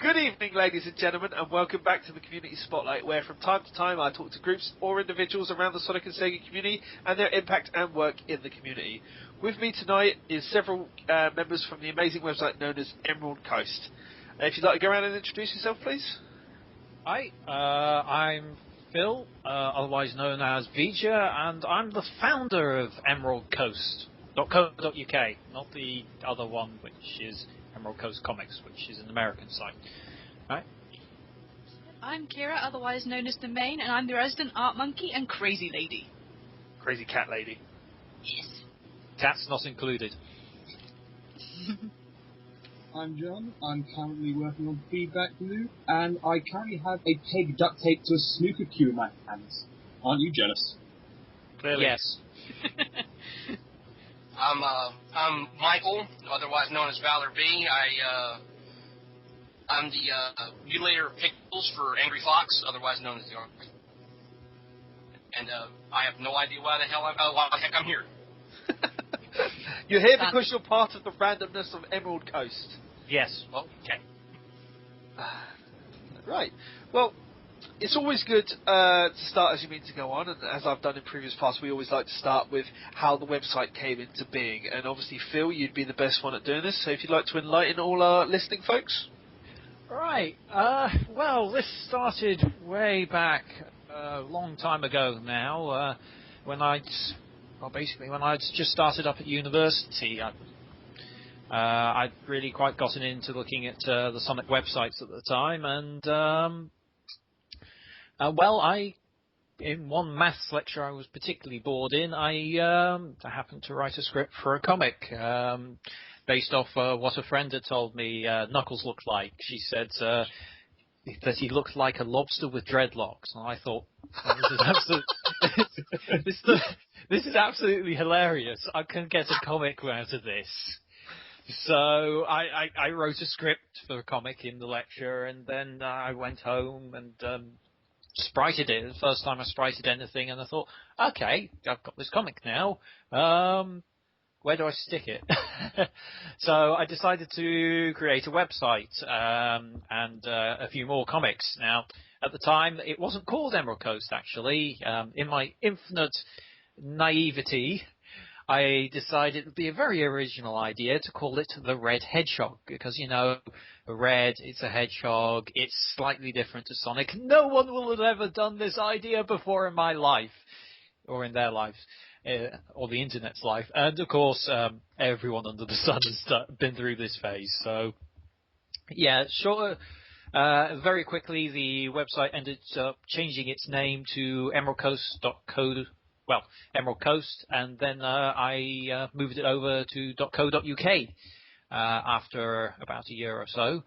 Good evening, ladies and gentlemen, and welcome back to the Community Spotlight, where from time to time I talk to groups or individuals around the Sonic and Sega community and their impact and work in the community. With me tonight is several members from the amazing website known as Emerald Coast. If you'd like to go around and introduce yourself, please. Hi, I'm Phil, otherwise known as Vger, and I'm the founder of emeraldcoast.co.uk, not the other one, which is Emerald Coast Comics, which is an American site. Right? I'm Kira, otherwise known as Nemain, and I'm the resident art monkey and crazy lady. Crazy cat lady. Yes. Cats not included. I'm John. I'm currently working on Feedback Blue, and I currently have a peg duct taped to a snooker cue in my hands. Aren't you jealous? Clearly. Yes. I'm Michael, otherwise known as ValorB. I'm the mutilator of pixels for Angry Fox, otherwise known as the Army. And I have no idea why the heck I'm here. You're here because you're part of the randomness of Emerald Coast. Yes. Well, okay. Right. Well, it's always good to start as you mean to go on, and as I've done in previous past, we always like to start with how the website came into being. And obviously, Phil, you'd be the best one at doing this, so if you'd like to enlighten all our listening folks. Right. Well, this started way back a long time ago now, when I'd just started up at university. I'd really quite gotten into looking at the Sonic websites at the time, and in one maths lecture I was particularly bored in, I happened to write a script for a comic based off what a friend had told me Knuckles looked like. She said that he looked like a lobster with dreadlocks, and I thought, this is absolutely hilarious. I can get a comic out of this. So I wrote a script for a comic in the lecture, and then I went home and sprited it. It was the first time I sprited anything, and I thought, okay, I've got this comic now. Where do I stick it? So I decided to create a website and a few more comics. Now, at the time, it wasn't called Emerald Coast, actually. In my infinite naivety, I decided it would be a very original idea to call it the Red Hedgehog, because, you know, red, it's a hedgehog, it's slightly different to Sonic. No one will have ever done this idea before in my life, or in their lives, or the internet's life. And, of course, everyone under the sun has been through this phase. So, yeah, sure. Very quickly, the website ended up changing its name to emeraldcoast.co. Well, Emerald Coast, and then I moved it over to .co.uk after about a year or so.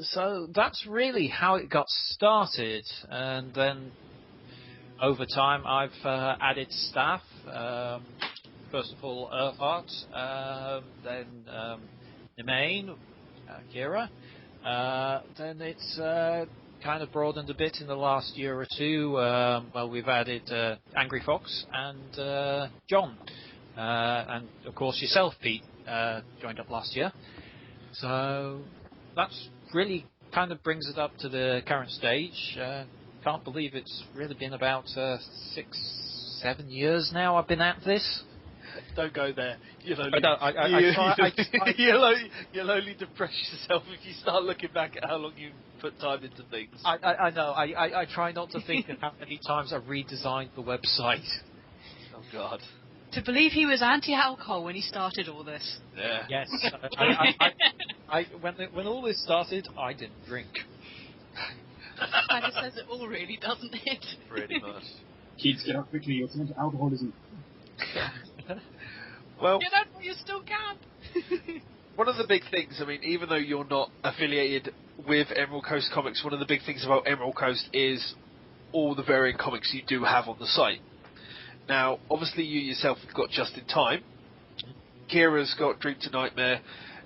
So that's really how it got started. And then over time, I've added staff. First of all, Earthart, then Nemain, Kira. Then it's kind of broadened a bit in the last year or two. Well, we've added Angry Fox and John, and of course yourself, Pete, joined up last year. So that's really kind of brings it up to the current stage. Can't believe it's really been about 6-7 years now I've been at this. Don't go there. You'll only depress yourself if you start looking back at how long you put time into things. I know. I try not to think of how many times I've redesigned the website. Oh, God. To believe he was anti-alcohol when he started all this. Yeah. Yes. When all this started, I didn't drink. That kind of says it all, really, doesn't it? Pretty much. Kids, get up quickly. You're turning to alcoholism. Well, Get out, you still can. one of the big things, I mean, even though you're not affiliated with Emerald Coast Comics, one of the big things about Emerald Coast is all the varying comics you do have on the site. Now, obviously you yourself have got Just in Time. Kira's got Dream to Nightmare.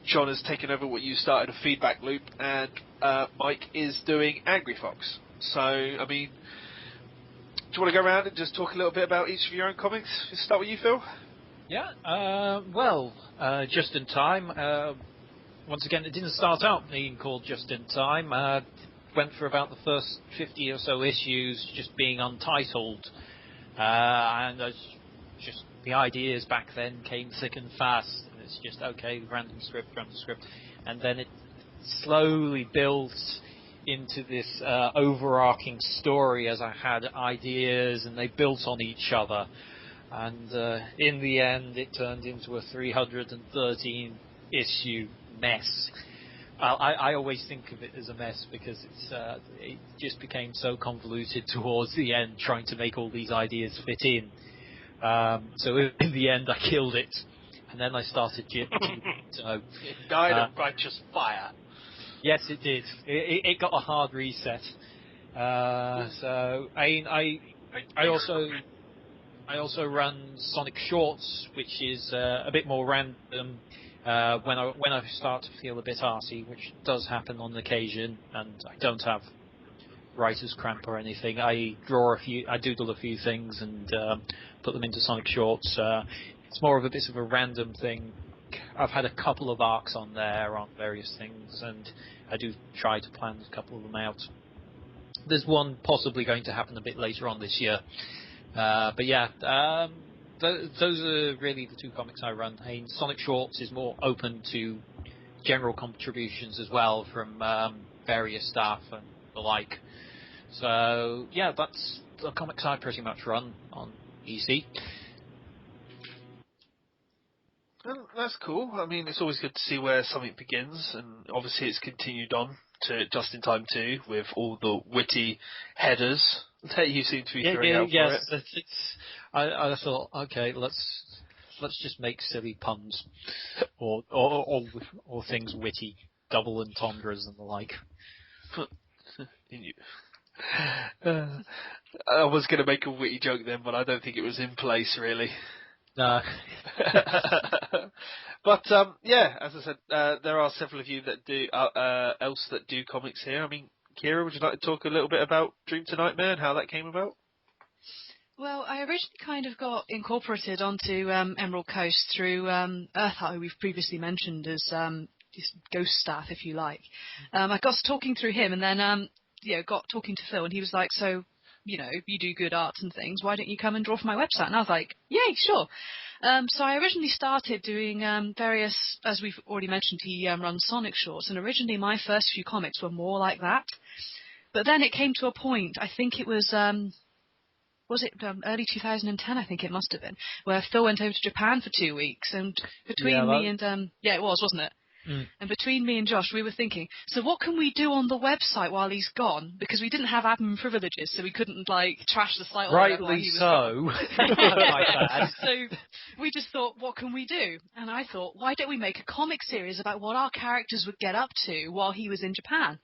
John has taken over what you started, a Feedback Loop, and Mike is doing Angry Fox. So, I mean, do you want to go around and just talk a little bit about each of your own comics? Let's start with you, Phil. Yeah, well, Just in Time once again, it didn't start out being called Just in Time. Went for about the first 50 or so issues just being untitled, and just the ideas back then came thick and fast. And it's just okay, random script, and then it slowly built into this overarching story as I had ideas, and they built on each other. And in the end, it turned into a 313 issue mess. I always think of it as a mess because it just became so convoluted towards the end, trying to make all these ideas fit in. So in the end, I killed it, and then I started Jim. So It died of righteous fire. yes, it did. It got a hard reset. So I also run Sonic Shorts, which is a bit more random. When I start to feel a bit arsey, which does happen on occasion, and I don't have writer's cramp or anything, I doodle a few things and put them into Sonic Shorts. It's more of a bit of a random thing. I've had a couple of arcs on there on various things, and I do try to plan a couple of them out. There's one possibly going to happen a bit later on this year. But yeah, those are really the two comics I run. Sonic Shorts is more open to general contributions as well from various staff and the like. So yeah, that's the comics I pretty much run on EC. Well, that's cool. I mean, it's always good to see where something begins, and obviously it's continued on to Just in Time 2 with all the witty headers that you seem to be throwing out for it. I thought, okay, let's just make silly puns or things witty, double entendres and the like. I was going to make a witty joke then, but I don't think it was in place really. No. But yeah, as I said, there are several of you that do comics here. I mean, Kira, would you like to talk a little bit about Dream to Nightmare and how that came about? Well, I originally kind of got incorporated onto Emerald Coast through Earthheart, who we've previously mentioned as ghost staff, if you like. I got talking through him, and then got talking to Phil, and he was like, so, you do good arts and things, why don't you come and draw for my website? And I was like, yay, sure. So I originally started doing various, as we've already mentioned, he runs Sonic Shorts, and originally my first few comics were more like that. But then it came to a point, I think it was early 2010, I think it must have been, where Phil went over to Japan for 2 weeks, and between me and, it was, wasn't it? Mm. And between me and Josh, we were thinking, so what can we do on the website while he's gone? Because we didn't have admin privileges, so we couldn't, trash the site or whatever while he was gone. So we just thought, what can we do? And I thought, why don't we make a comic series about what our characters would get up to while he was in Japan?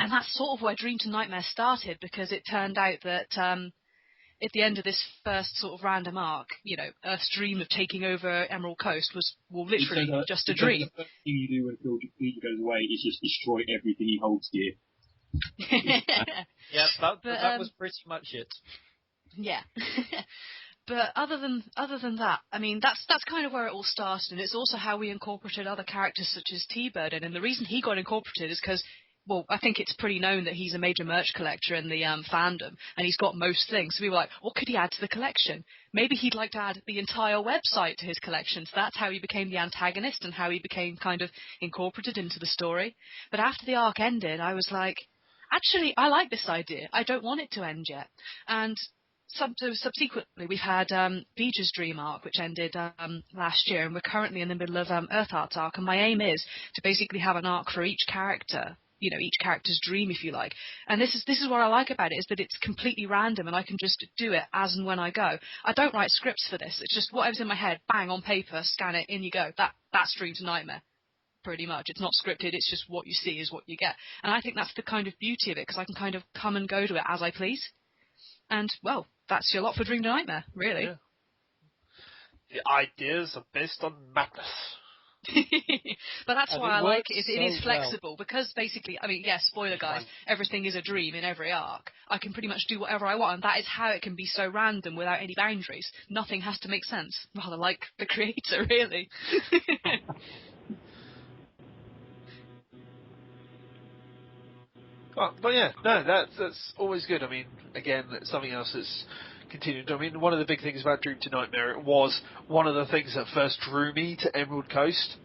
And that's sort of where Dream to Nightmare started, because it turned out that at the end of this first sort of random arc, Earth's dream of taking over Emerald Coast was, literally just a dream. The first thing you do when Vger goes away is just destroy everything he holds dear. Yeah, that was pretty much it. Yeah. But other than that, I mean, that's kind of where it all started, and it's also how we incorporated other characters such as T-Bird in. And the reason he got incorporated is because, well, I think it's pretty known that he's a major merch collector in the fandom, and he's got most things. So we were like, what could he add to the collection? Maybe he'd like to add the entire website to his collection. So that's how he became the antagonist and how he became kind of incorporated into the story. But after the arc ended, I was like, actually, I like this idea. I don't want it to end yet. And subsequently, we've had Vger's Dream arc, which ended last year, and we're currently in the middle of Earthheart's arc. And my aim is to basically have an arc for each character. Each character's dream, if you like. And this is what I like about it, is that it's completely random and I can just do it as and when I go. I don't write scripts for this. It's just whatever's in my head, bang, on paper, scan it, in you go. That's Dream to Nightmare, pretty much. It's not scripted, it's just what you see is what you get. And I think that's the kind of beauty of it, because I can kind of come and go to it as I please. And, well, that's your lot for Dream to Nightmare, really. Yeah. The ideas are based on madness. But that's why I like it. It is flexible, because basically, I mean, spoiler guys, everything is a dream in every arc. I can pretty much do whatever I want, and that is how it can be so random without any boundaries. Nothing has to make sense. Rather like the creator, really. But yeah, no, that's always good. I mean, again, that's something else that's continued. I mean, one of the big things about Dream to Nightmare, it was one of the things that first drew me to Emerald Coast.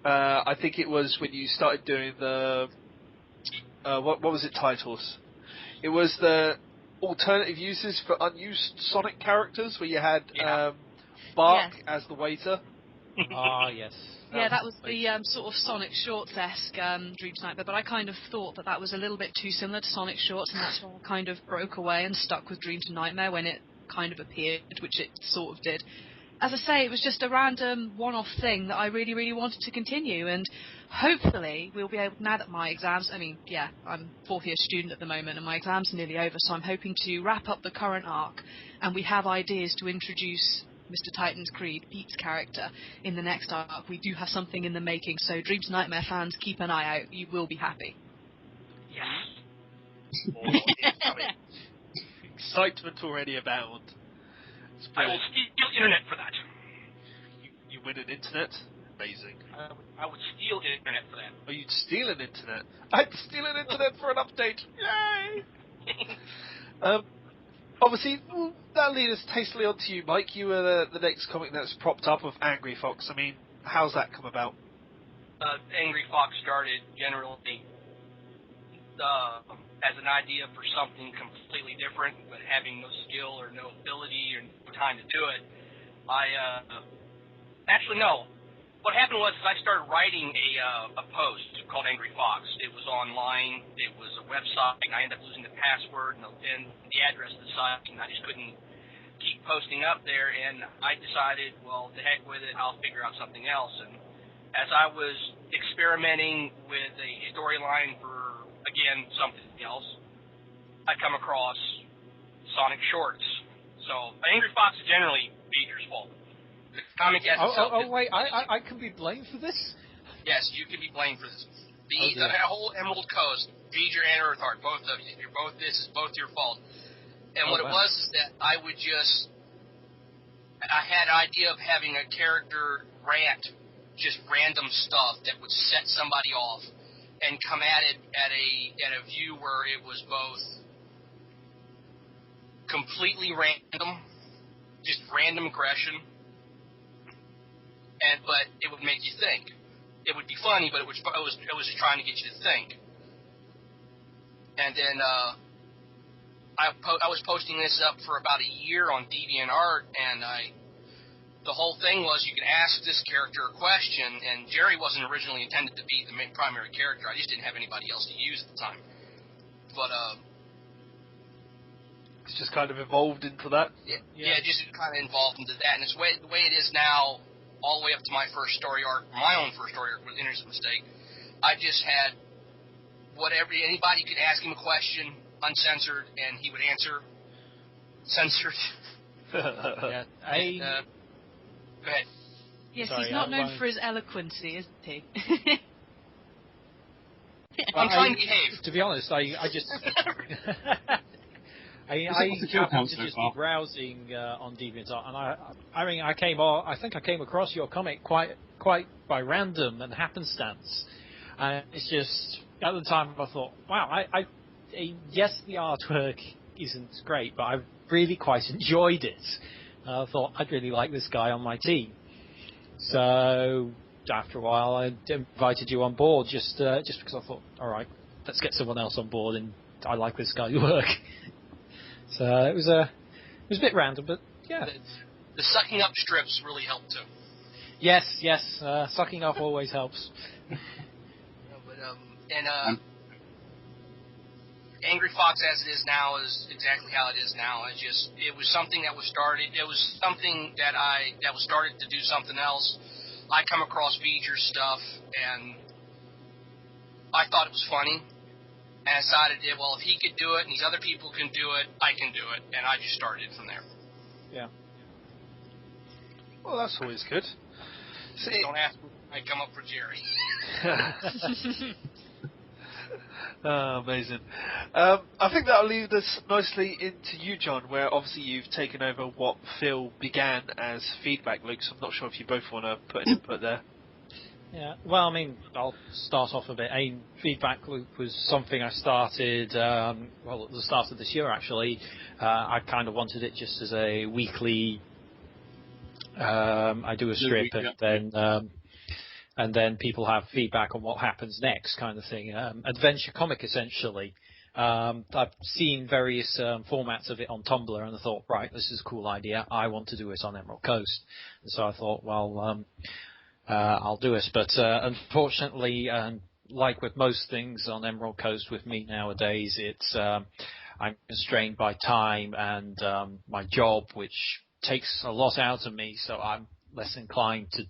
I think it was when you started doing the what was it titles? It was the alternative uses for unused Sonic characters, where you had Bark as the waiter. Yes. Yeah, that was the sort of Sonic Shorts-esque Dream to Nightmare, but I kind of thought that was a little bit too similar to Sonic Shorts, and that's why I kind of broke away and stuck with Dream to Nightmare when it kind of appeared, which it sort of did. As I say, it was just a random one-off thing that I really, really wanted to continue, and hopefully we'll be able, now that my exams, I'm fourth-year student at the moment, and my exams are nearly over, so I'm hoping to wrap up the current arc, and we have ideas to introduce Mr. Titan's Creed, Pete's character, in the next arc. We do have something in the making, so Dream to Nightmare fans, keep an eye out. You will be happy. Yes. Excitement already abound. I will steal internet for that. You win an internet? Amazing. I would steal internet for that. Oh, you'd steal an internet? I'd steal an internet for an update. Yay! Obviously, that'll lead us tastily on to you, Mike. You were the next comic that's propped up of Angry Fox. I mean, how's that come about? Angry Fox started generally as an idea for something completely different, but having no skill or no ability or no time to do it. What happened was I started writing a post called Angry Fox. It was online. It was a website, and I ended up losing the password and the address of the site, and I just couldn't keep posting up there. And I decided, well, to heck with it, I'll figure out something else. And as I was experimenting with a storyline for, again, something else, I come across Sonic Shorts. So Angry Fox is generally Vger's fault. The comic as itself. Wait, I can be blamed for this? Yes, you can be blamed for this. The whole Emerald Coast, Vger and Earthheart, both of you. This is both your fault. And what it was is that I had an idea of having a character rant just random stuff that would set somebody off, and come at it at a view where it was both completely random, just random aggression, but it would make you think. It would be funny, but it was just trying to get you to think. And then I was posting this up for about a year on DeviantArt, and the whole thing was you could ask this character a question, and Jerry wasn't originally intended to be the main primary character. I just didn't have anybody else to use at the time. But it's just kind of evolved into that. Yeah, just kind of evolved into that, and it's the way it is now, all the way up to my first story arc. My own first story arc was Innocent Mistake. I just had whatever, anybody could ask him a question, uncensored, and he would answer censored. Go ahead. Yes, Sorry, he's not known for his eloquency, is he? I'm trying to behave. To be honest, I just... I happened to just be browsing on DeviantArt, and I think I came across your comic quite by random and happenstance. And it's just, at the time I thought, wow, yes, the artwork isn't great, but I've really quite enjoyed it. I thought I'd really like this guy on my team. So after a while, I invited you on board just because I thought, all right, let's get someone else on board, and I like this guy's work. So it was a bit random, but yeah. The sucking up strips really helped too. Yes, sucking up always helps. Angry Fox as it is now is exactly how it is now. It was something that was started. It was something that was started to do something else. I come across Vger's stuff, and I thought it was funny, and I decided, well, if he could do it and these other people can do it, I can do it, and I just started it from there. Yeah. Well, that's always good. Don't ask me. I come up for Jerry. Oh, amazing. I think that'll lead us nicely into you, John, where obviously you've taken over what Phil began as feedback loops. I'm not sure if you both want to put an input there. Yeah, well, I mean, I'll start off a bit. Feedback loop was something I started, at the start of this year, actually. I kind of wanted it just as a weekly, I do a strip and then people have feedback on what happens next kind of thing. Adventure comic, essentially. I've seen various formats of it on Tumblr, and I thought, right, this is a cool idea. I want to do it on Emerald Coast. And so I thought, well, I'll do it. But unfortunately, like with most things on Emerald Coast with me nowadays, it's I'm constrained by time and my job, which takes a lot out of me, so I'm less inclined to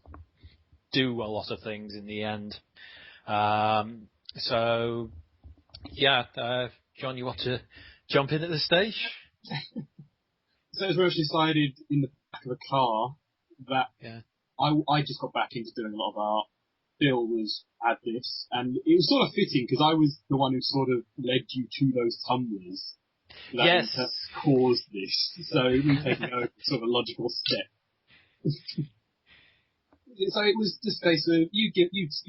do a lot of things in the end. So, yeah, John, you want to jump in at this stage? So it was actually decided in the back of a car that I just got back into doing a lot of art. Bill had this, and it was sort of fitting because I was the one who sort of led you to those tumblers that caused this. So me taking over sort of a logical step. So it was just a case of you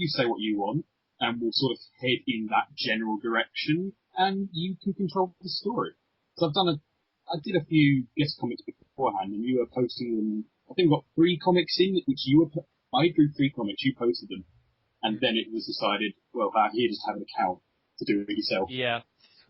say what you want, and we'll sort of head in that general direction, and you can control the story. So I did a few guest comics beforehand, and you were posting them. I think we got 3 comics in, which I drew 3 comics, you posted them, and then it was decided, well, here, just have an account to do it yourself. Yeah.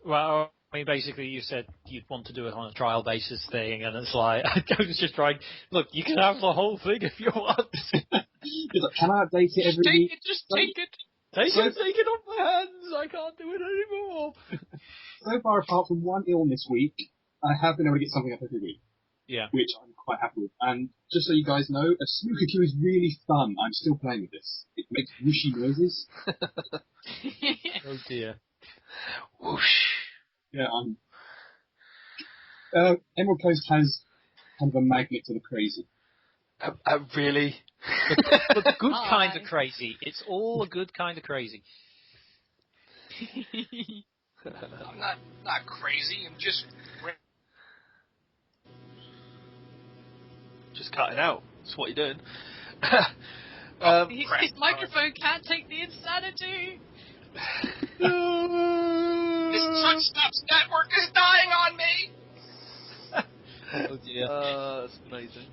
Well, I mean, basically, you said you'd want to do it on a trial basis thing, and it's like, I was just trying, look, you can have the whole thing if you want. It's like, can I update it every week? Just take it. Take it off my hands. I can't do it anymore. So far, apart from one illness week, I have been able to get something up every week. Yeah. Which I'm quite happy with. And just so you guys know, a snooker cue is really fun. I'm still playing with this. It makes whooshy noises. Oh dear. Whoosh. Yeah, Emerald Coast has kind of a magnet to the crazy. Really? But the good kind of crazy. It's all a good kind of crazy. I'm not crazy. I'm just cutting out. That's what you're doing. His microphone can't take the insanity. This Touch Stops network is dying on me. Oh dear. That's amazing.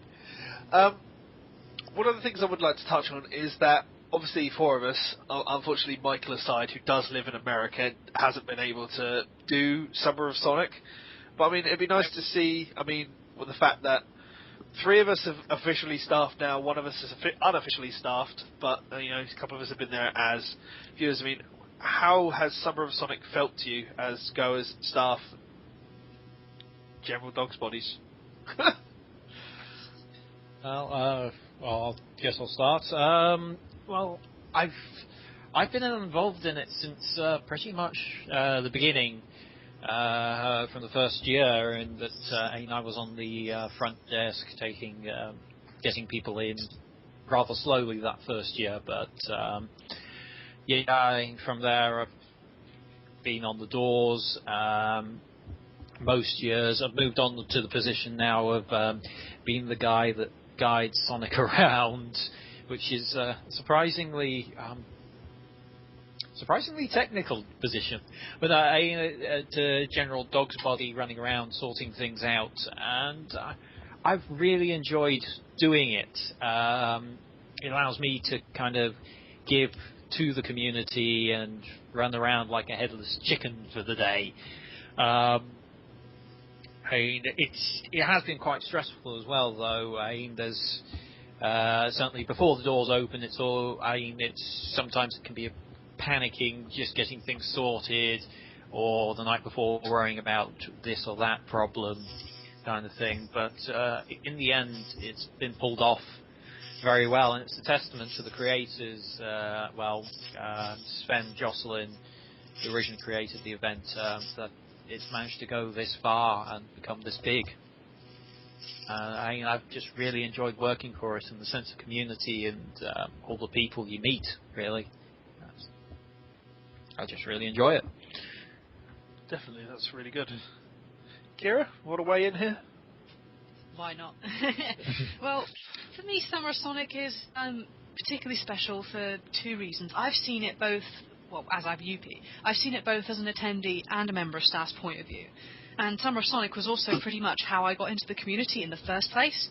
One of the things I would like to touch on is that obviously 4 of us, unfortunately Michael aside, who does live in America, hasn't been able to do Summer of Sonic. But I mean, it'd be nice to see, I mean, with the fact that 3 of us have officially staffed now, 1 of us is unofficially staffed, but a couple of us have been there as viewers. I mean, how has Summer of Sonic felt to you as goers, staff, general dogs' bodies? Well, I guess I'll start. Well, I've been involved in it since pretty much the beginning, from the first year, and that I was on the front desk getting people in rather slowly that first year, but from there I've been on the doors most years. I've moved on to the position now of being the guy that guides Sonic around, which is surprisingly technical position. But a general dog's body running around sorting things out, and I've really enjoyed doing it. It allows me to kind of give to the community and run around like a headless chicken for the day. It has been quite stressful as well, though. There's certainly before the doors open, sometimes it can be panicking just getting things sorted, or the night before worrying about this or that problem, kind of thing. But in the end, it's been pulled off very well, and it's a testament to the creators. Sven Jocelyn, who originally created the event, that it's managed to go this far and become this big. I've just really enjoyed working for it, and the sense of community and all the people you meet, really. I just really enjoy it. Definitely, that's really good. Kira, want to weigh in here? Why not? Well, for me, Summer Sonic is particularly special for two reasons. I've seen it both, well, as I've UP, I've seen it both as an attendee and a member of staff's point of view. And Summer of Sonic was also pretty much how I got into the community in the first place.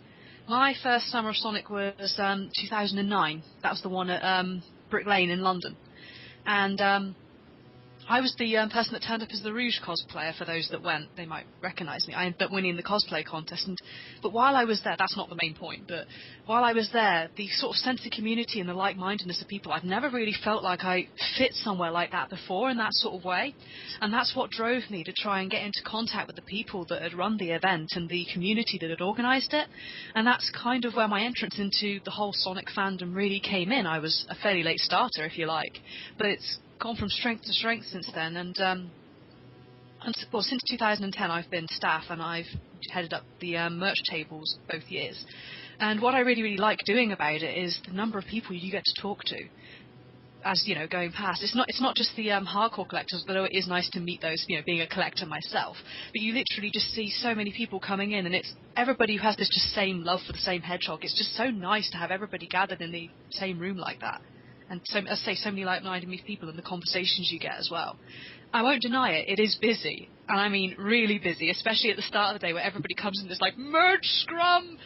My first Summer of Sonic was 2009. That was the one at Brick Lane in London. And I was the person that turned up as the Rouge cosplayer. For those that went, they might recognise me. I ended up winning the cosplay contest. But while I was there, that's not the main point, but while I was there, the sort of sense of community and the like-mindedness of people, I've never really felt like I fit somewhere like that before in that sort of way. And that's what drove me to try and get into contact with the people that had run the event and the community that had organised it. And that's kind of where my entrance into the whole Sonic fandom really came in. I was a fairly late starter, if you like, but it's gone from strength to strength since then, and well, since 2010 I've been staff and I've headed up the merch tables both years. And what I really like doing about it is the number of people you get to talk to. As you know, going past, it's not just the hardcore collectors, although it is nice to meet those. You know, being a collector myself, but you literally just see so many people coming in, and it's everybody who has this just same love for the same hedgehog. It's just so nice to have everybody gathered in the same room like that. And so, as I say, so many like-minded people and the conversations you get as well. I won't deny it, it is busy. And I mean really busy, especially at the start of the day where everybody comes in this like, merge scrum!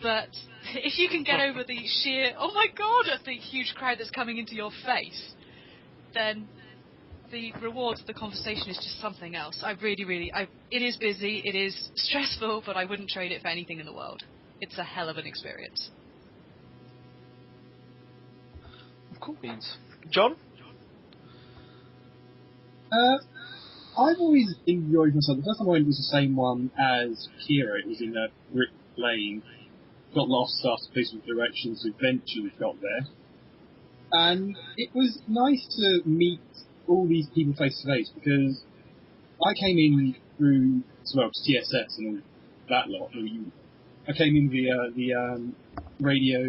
But if you can get over the sheer, oh my god, at the huge crowd that's coming into your face, then the reward of the conversation is just something else. It is busy, it is stressful, but I wouldn't trade it for anything in the world. It's a hell of an experience. Cool beans. John? I've always enjoyed myself. The first time I went was the same one as Kira. It was in Brick Lane. Got lost after placement directions, eventually got there. And it was nice to meet all these people face to face, because I came in through, well, TSS and all that lot. I came in via the radio,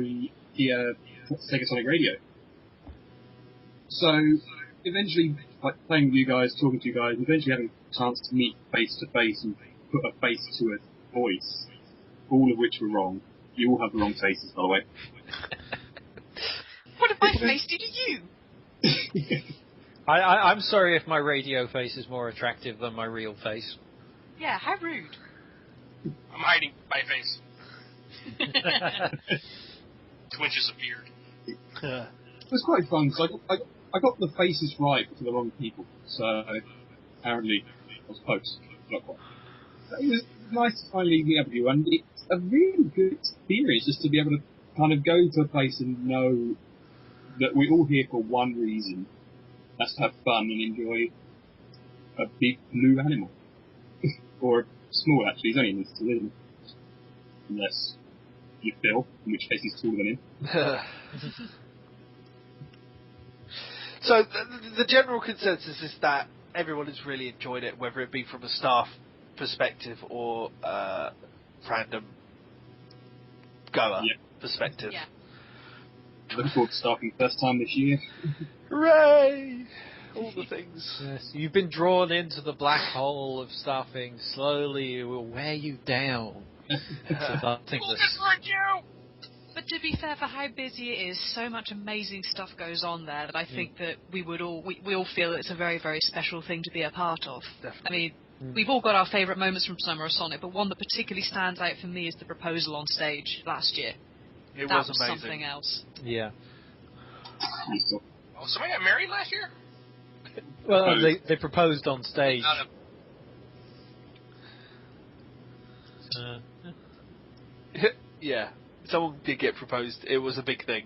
the Sega Sonic radio. So, eventually, like, playing with you guys, talking to you guys, eventually having a chance to meet face to face and put a face to a voice, all of which were wrong. You all have the wrong faces, by the way. What if my face did you? I'm sorry if my radio face is more attractive than my real face. Yeah, how rude. I'm hiding my face. 2 inches of beard. It was quite fun, because I got the faces right for the wrong people, so apparently I was close, not quite. But it was nice to finally meet up with you, and it's a really good experience just to be able to kind of go to a place and know that we're all here for one reason. That's to have fun and enjoy a big blue animal. Or small, actually, he's only in this isn't he? Unless you Phil, in which case he's taller than him. So the general consensus is that everyone has really enjoyed it, whether it be from a staff perspective or random goer perspective. Yeah. Looking forward to starting first time this year. Hooray! All the things. Yes, you've been drawn into the black hole of staffing. Slowly it will wear you down. But to be fair, for how busy it is, so much amazing stuff goes on there that I think that we all feel that it's a very, very special thing to be a part of. Definitely. I mean, we've all got our favourite moments from Summer of Sonic, but one that particularly stands out for me is the proposal on stage last year. It that was amazing. Something else. Yeah. Oh, somebody got married last year? Well, they proposed on stage. Yeah. Someone did get proposed. It was a big thing.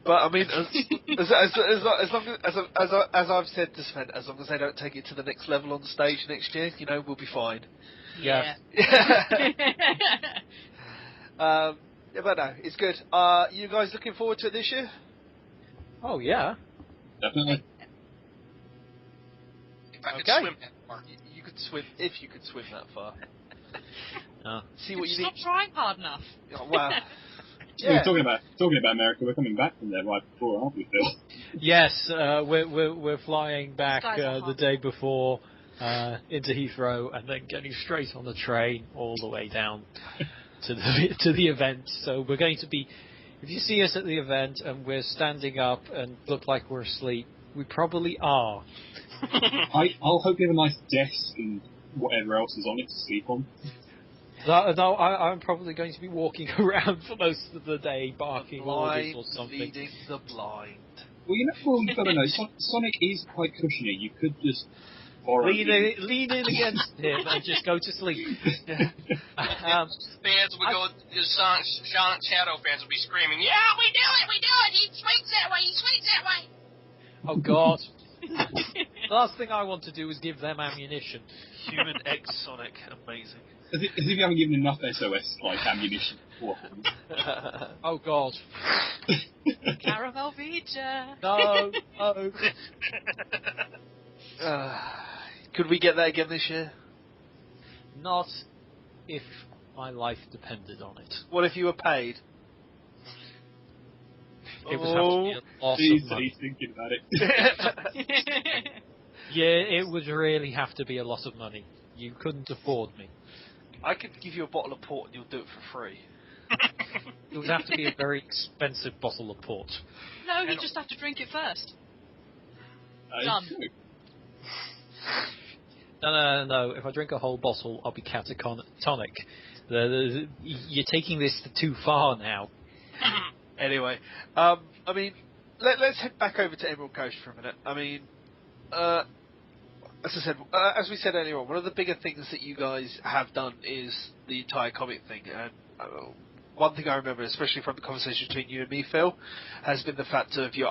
But I mean, as I've said to Sven, as long as they don't take it to the next level on stage next year, you know, we'll be fine. Yeah. Yeah, but no, it's good. You guys looking forward to it this year? Oh yeah. Definitely. If I could Okay. swim that far. You could swim if you could swim that far. Oh. See what you Stop need. trying hard enough. Oh, wow. We're talking about America. We're coming back from there right before, aren't we, Phil? Yes, we're flying back Guys are the hot. day before into Heathrow and then getting straight on the train all the way down. to the event. So we're going to be. If you see us at the event and we're standing up and look like we're asleep, we probably are. I'll hope you have a nice desk and whatever else is on it to sleep on. No, I'm probably going to be walking around for most of the day, barking orders or something. Leading the blind. Well, you've got to know, Sonic is quite cushiony. You could just borrow Lean in against him and just go to sleep. Fans would go, Shadow fans would be screaming, "Yeah, we do it! He swings that way! Oh God. The last thing I want to do is give them ammunition. Human X Sonic, amazing. As if you haven't given enough SOS like ammunition beforehand. Oh God. Caramel Vger. No. Could we get that again this year? Not if my life depended on it. What if you were paid? It would have to be a loss of money. He's thinking about it. Yeah, it would really have to be a lot of money. You couldn't afford me. I could give you a bottle of port and you'll do it for free. It would have to be a very expensive bottle of port. No, you just have to drink it first. Done. No. If I drink a whole bottle, I'll be catatonic. You're taking this too far now. Anyway, I mean, let's head back over to Emerald Coast for a minute. I mean, as we said earlier on, one of the bigger things that you guys have done is the entire comic thing. And one thing I remember, especially from the conversation between you and me, Phil, has been the fact of your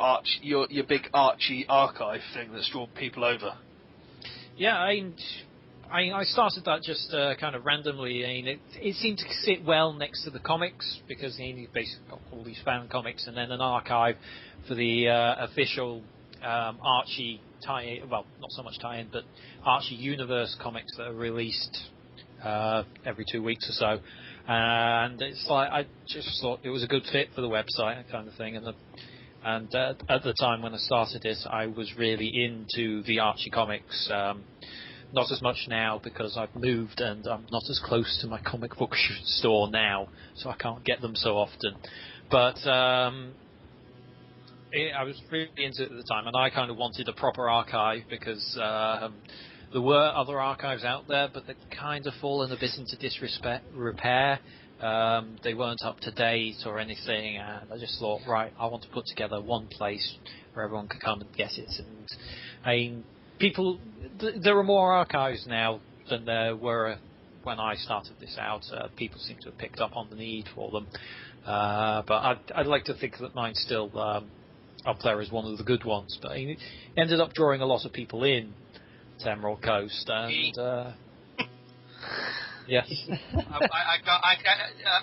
big Archie archive thing that's drawn people over. Yeah, I started that just kind of randomly. I mean, it seemed to sit well next to the comics because you basically got all these fan comics and then an archive for the official Archie tie-in. Well, not so much tie-in, but Archie Universe comics that are released every 2 weeks or so. And it's like I just thought it was a good fit for the website and kind of thing. And at the time when I started it, I was really into the Archie comics. Not as much now because I've moved and I'm not as close to my comic book store now, so I can't get them so often. But I was really into it at the time, and I kind of wanted a proper archive because there were other archives out there, but they'd kind of fallen a bit into repair. They weren't up to date or anything, and I just thought, right, I want to put together one place where everyone could come and get it. And I mean, there are more archives now than there were when I started this out. People seem to have picked up on the need for them, but I'd like to think that mine's still up there as one of the good ones. But it ended up drawing a lot of people in to Emerald Coast, and yeah.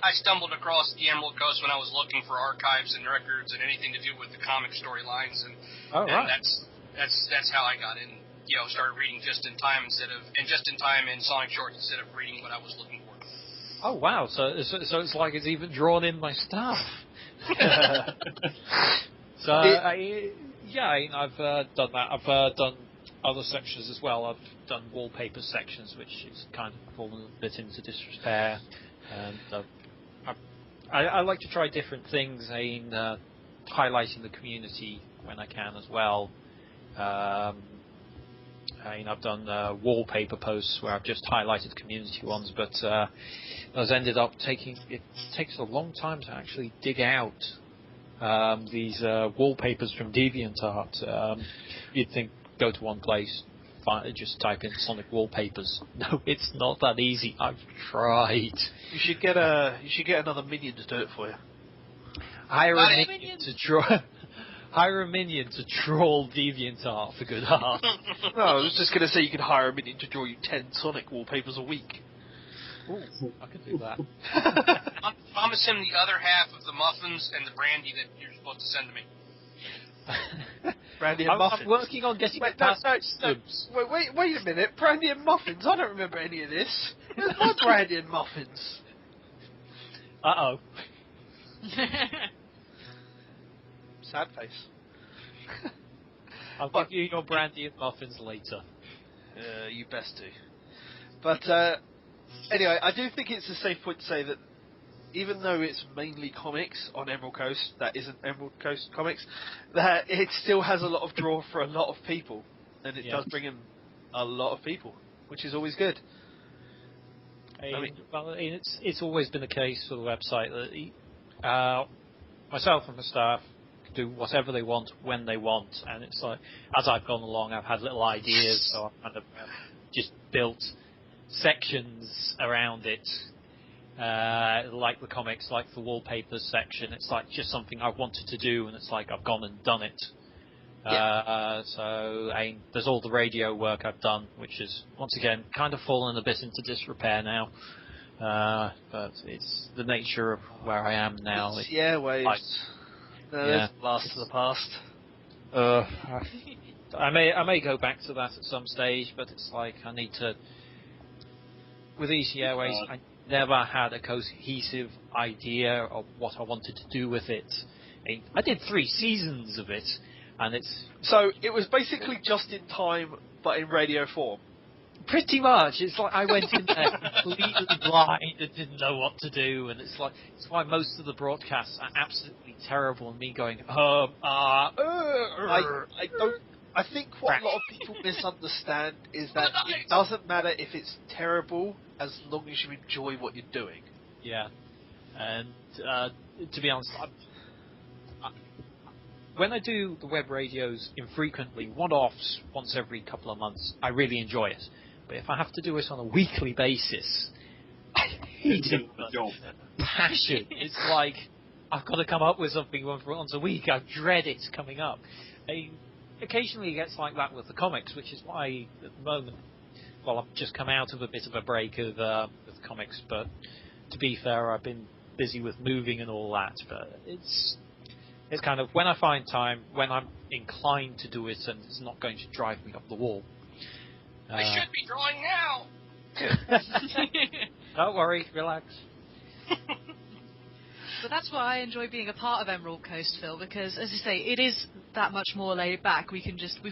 I stumbled across the Emerald Coast when I was looking for archives and records and anything to do with the comic storylines, and that's how I got in. Started reading Just in Time in Sonic Shorts instead of reading what I was looking for. Oh wow! So it's like it's even drawn in my stuff. So I've done that. I've done other sections as well. I've done wallpaper sections, which is kind of fallen a bit into disrepair, and I like to try different things. Highlighting the community when I can as well. I've done wallpaper posts where I've just highlighted community ones, but those ended up it takes a long time to actually dig out these wallpapers from DeviantArt. You'd think go to one place, just type in Sonic wallpapers. No, it's not that easy. I've tried. You should get another minion to do it for you. Hire a minion to draw. Hire a minion to troll DeviantArt for good art. No, I was just going to say you could hire a minion to draw you 10 Sonic wallpapers a week. Ooh, I could do that. Promise him the other half of the muffins and the brandy that you're supposed to send to me. Brandy and muffins. I'm working on getting it past customs. Wait a minute. Brandy and muffins? I don't remember any of this. There's no brandy and muffins. Uh-oh. Sad face. I'll give you your brandy and muffins later. You best do. But anyway, I do think it's a safe point to say that even though it's mainly comics on Emerald Coast, that isn't Emerald Coast comics, that it still has a lot of draw for a lot of people, and it does bring in a lot of people, which is always good. It's always been the case for the website that myself and my staff can do whatever they want when they want, and it's like, as I've gone along, I've had little ideas, so I've kind of just built sections around it, like the comics, like the wallpapers section. It's like just something I wanted to do, and it's like I've gone and done it. There's all the radio work I've done, which is, once again, kind of fallen a bit into disrepair now. But it's the nature of where I am now. It's waves. Blast to the past. I may go back to that at some stage, but it's like I need to. With Easy Airways, I never had a cohesive idea of what I wanted to do with it. I did 3 seasons of it. And so it was basically just in time, but in radio form. Pretty much. It's like I went in there completely blind and didn't know what to do, and it's why most of the broadcasts are absolutely terrible. And me going, I think what a lot of people misunderstand is that it doesn't matter if it's terrible as long as you enjoy what you're doing. Yeah, and to be honest, when I do the web radios infrequently, one-offs once every couple of months, I really enjoy it. But if I have to do it on a weekly basis, I hate it with passion. It's like I've got to come up with something once a week. I dread it coming up. Occasionally it gets like that with the comics, which is why at the moment, I've just come out of a bit of a break with comics. But to be fair, I've been busy with moving and all that. But it's kind of when I find time, when I'm inclined to do it, and it's not going to drive me up the wall. I should be drawing now. Don't worry, relax. But that's why I enjoy being a part of Emerald Coast, Phil, because, as you say, it is that much more laid back. We've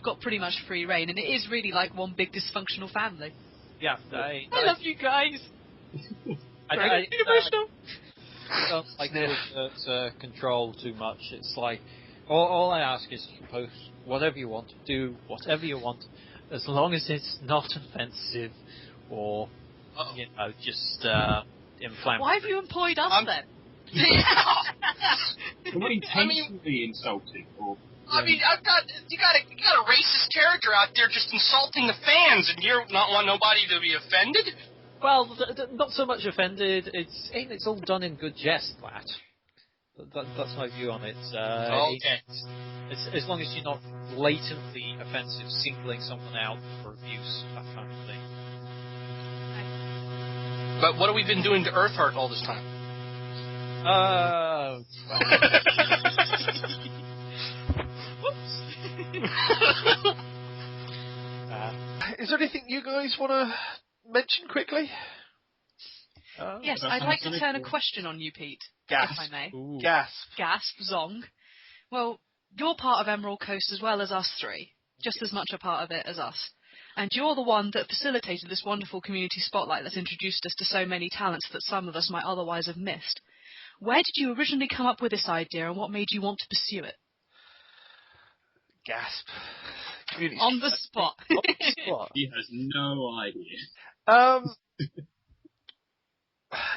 got pretty much free reign, and it is really like one big dysfunctional family. Yeah, I love you guys. I don't like to control too much. It's like all I ask is you post whatever you want, do whatever you want, as long as it's not offensive or just inflammatory. Why have you employed us then? Not intentionally insulting, or. I mean, you got a racist character out there just insulting the fans, and you not want nobody to be offended. Well, not so much offended. It's all done in good jest, that's my view on it. Okay. As long as you're not blatantly offensive, singling someone out for abuse, that kind of thing. But what have we been doing to Earthheart all this time? Whoops. Is there anything you guys want to mention quickly? Yes, I'd like to turn a question on you, Pete, Gasp. if I may. Ooh. Gasp. Gasp, Zong. Well, you're part of Emerald Coast as well as us three, just as much a part of it as us. And you're the one that facilitated this wonderful community spotlight that's introduced us to so many talents that some of us might otherwise have missed. Where did you originally come up with this idea, and what made you want to pursue it? Gasp. On the spot. He has no idea.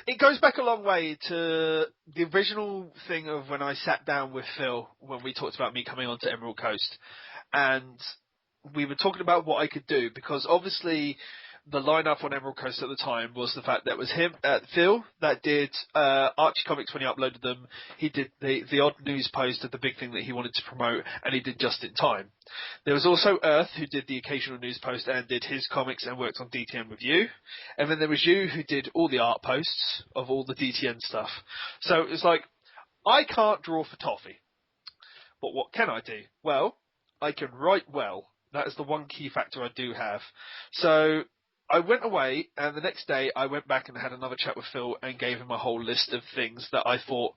It goes back a long way to the original thing of when I sat down with Phil when we talked about me coming onto Emerald Coast, and we were talking about what I could do, because obviously the lineup on Emerald Coast at the time was the fact that it was him, Phil, that did Archie comics when he uploaded them. He did the odd news post of the big thing that he wanted to promote, and he did Just in Time. There was also Earth, who did the occasional news post and did his comics and worked on DTN with you. And then there was you, who did all the art posts of all the DTN stuff. So it's like, I can't draw for toffee. But what can I do? Well, I can write well. That is the one key factor I do have. So I went away, and the next day I went back and had another chat with Phil and gave him a whole list of things that I thought,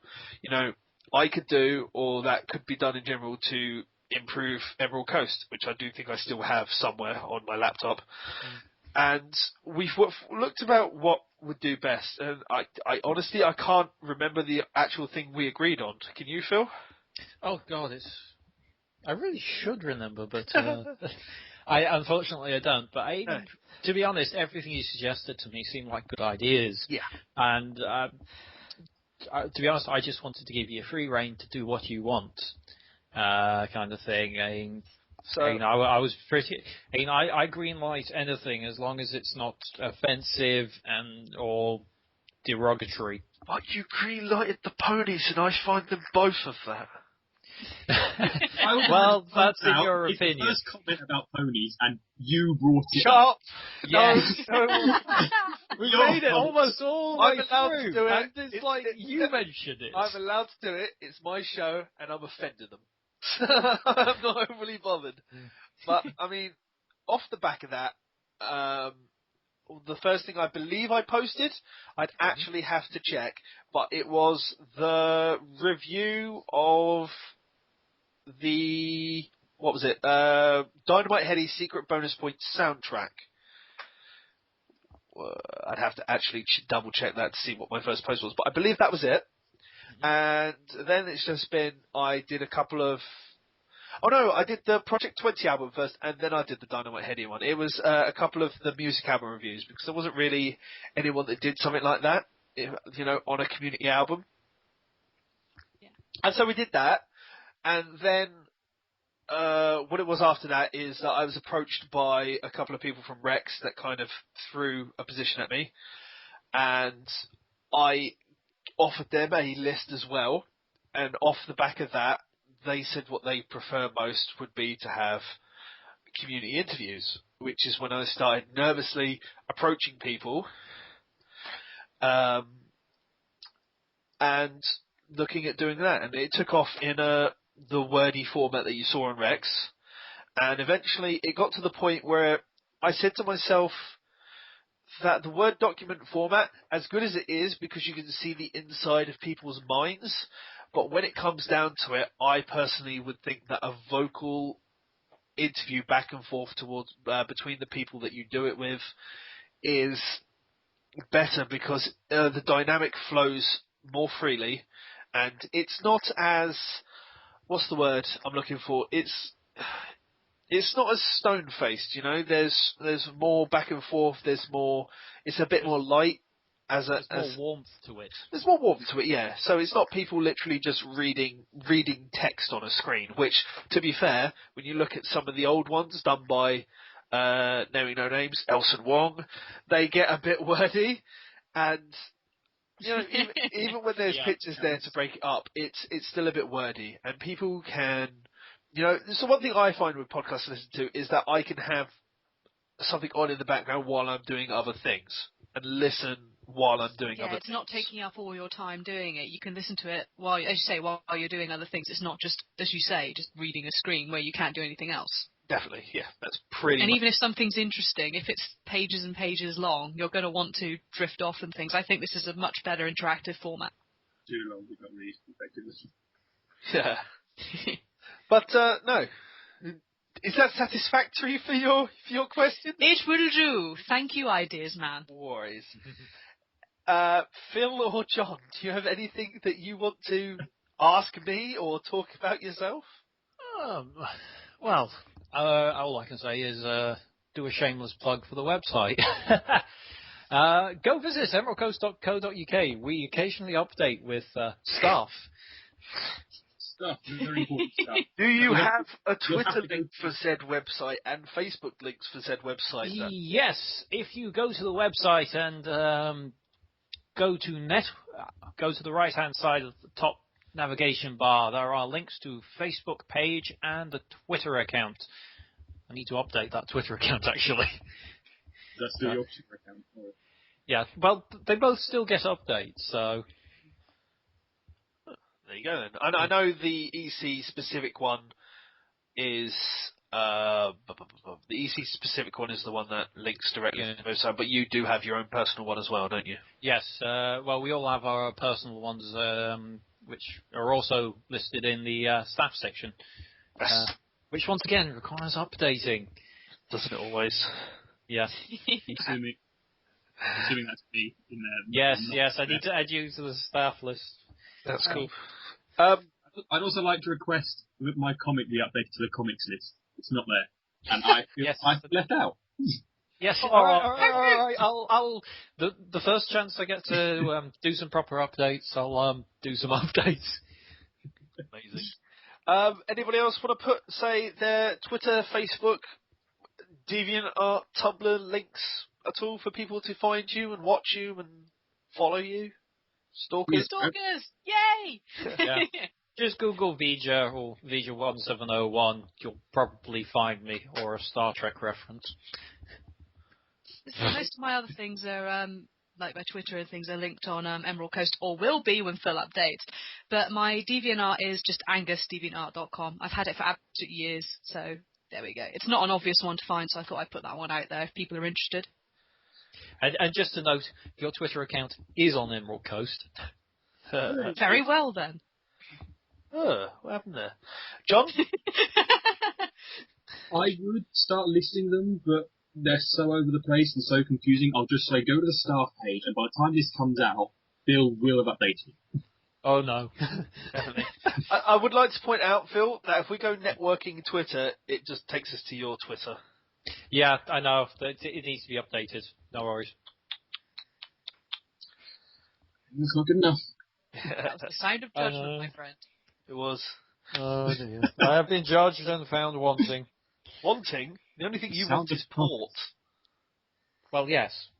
I could do, or that could be done in general to improve Emerald Coast, which I do think I still have somewhere on my laptop. And we've looked about what would do best. And I honestly, I can't remember the actual thing we agreed on. Can you, Phil? Oh God, I really should remember, but I unfortunately I don't. But No. to be honest, everything you suggested to me seemed like good ideas. Yeah. And to be honest, I just wanted to give you a free rein to do what you want, kind of thing. I was pretty. I greenlight anything as long as it's not offensive or derogatory. But you green-lighted the ponies, and I find them both of that. Well, that's in your it's opinion. the first comment about ponies, and you brought it Shut up. up! Yes. No. We Your made it fault. almost all the I'm way allowed through, to do it. and it's It's- like it's- you mentioned it. I'm allowed to do it. It's my show, and I'm offending them. I'm not overly bothered. But, I mean, off the back of that, the first thing I believe I posted, I'd actually have to check, but it was the review of the, what was it, Dynamite Heady's Secret Bonus Points soundtrack. I'd have to actually double check that to see what my first post was, but I believe that was it. And then it's just been, I did a couple of, I did the Project 20 album first, and then I did the Dynamite Heady one. It was a couple of the music album reviews, because there wasn't really anyone that did something like that, on a community album. Yeah. And so we did that, and then what it was after that is that I was approached by a couple of people from Rex that kind of threw a position at me, and I offered them a list as well, and off the back of that, they said what they prefer most would be to have community interviews, which is when I started nervously approaching people and looking at doing that. And it took off in the wordy format that you saw on Rex. And eventually it got to the point where I said to myself that the Word document format, as good as it is because you can see the inside of people's minds, but when it comes down to it, I personally would think that a vocal interview back and forth towards between the people that you do it with is better, because the dynamic flows more freely, and it's not as, what's the word I'm looking for? It's not as stone-faced, There's more back and forth. There's more. It's a bit more light. There's more warmth to it. There's more warmth to it, yeah. So it's not people literally just reading text on a screen, which, to be fair, when you look at some of the old ones done by naming no names, Elson Wong, they get a bit wordy, and even when there's pictures there to break it up, it's still a bit wordy, and people can, so one thing I find with podcasts to listen to is that I can have something on in the background while I'm doing other things, and listen while I'm doing other things. It's not taking up all your time doing it. You can listen to it while you're doing other things. It's not just, as you say, just reading a screen where you can't do anything else. Definitely, yeah. That's pretty And even if something's interesting, if it's pages and pages long, you're going to want to drift off and things. I think this is a much better interactive format. Too long, we got these effectively. Yeah. But, no. Is that satisfactory for your question? It will do. Thank you, Ideas Man. No worries. Phil or John, do you have anything that you want to ask me or talk about yourself? Well, all I can say is do a shameless plug for the website. Go visit emeraldcoast.co.uk. We occasionally update with stuff. Stuff, very important stuff. Do you have a Twitter link for said website and Facebook links for said website? Yes, if you go to the website and go to the right-hand side of the top navigation bar, there are links to Facebook page and a Twitter account. I need to update that Twitter account, actually. That's still your Twitter account. Or... Yeah, well, they both still get updates, so... There you go then. I know the EC specific one is the EC specific one is the one that links directly to the website, but you do have your own personal one as well, don't you? Yes. Well, we all have our personal ones, which are also listed in the staff section, which once again requires updating. Doesn't it always? Yeah. assuming that's me in there. Yes, I need to add you to the staff list. That's cool. I'd also like to request that my comic be updated to the comics list. It's not there, and I feel Yes. I've left out. Yes, all right. I'll the first chance I get to do some proper updates, I'll do some updates. Amazing. Anybody else want to say their Twitter, Facebook, DeviantArt, Tumblr links at all for people to find you and watch you and follow you? Stalkers? Stalkers! Yay! Yeah. Just Google Vger or Vger1701. You'll probably find me, or a Star Trek reference. Most of my other things are, like my Twitter and things, are linked on Emerald Coast, or will be when Phil updates. But my DeviantArt is just angusdeviantart.com. I've had it for absolute years, so there we go. It's not an obvious one to find, so I thought I'd put that one out there if people are interested. And just to note, your Twitter account is on Emerald Coast. Very well, then. What happened there? John? I would start listing them, but they're so over the place and so confusing. I'll just say go to the staff page, and by the time this comes out, Bill will have updated. Oh no. Definitely. I would like to point out, Phil, that if we go networking Twitter, it just takes us to your Twitter. Yeah, I know. It needs to be updated. No worries. That's not good enough. That was the sound of judgment, my friend. It was. Oh dear. I have been judged and found wanting. Wanting? The only thing you Sound want is of port. Well, yes.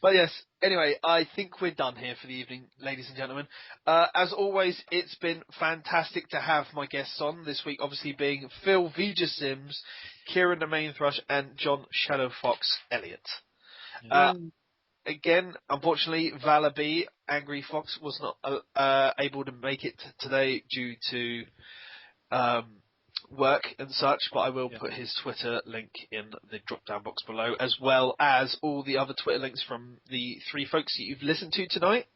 But yes, anyway, I think we're done here for the evening, ladies and gentlemen. As always, it's been fantastic to have my guests on this week, obviously being Phil Vger Sims, Kieran Nemain Thrush, and John ShadowFox Elliott. Again, unfortunately, ValorB, Angry Fox, was not able to make it today due to work and such, but I will put his Twitter link in the drop-down box below, as well as all the other Twitter links from the three folks that you've listened to tonight.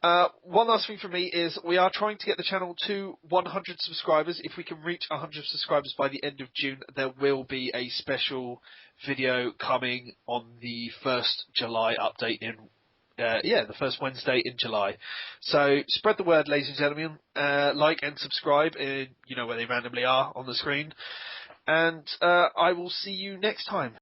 One last thing from me is we are trying to get the channel to 100 subscribers. If we can reach 100 subscribers by the end of June, there will be a special video coming on the 1st July update in the first Wednesday in July. So spread the word, ladies and gentlemen. Like and subscribe. You know where they randomly are on the screen. And I will see you next time.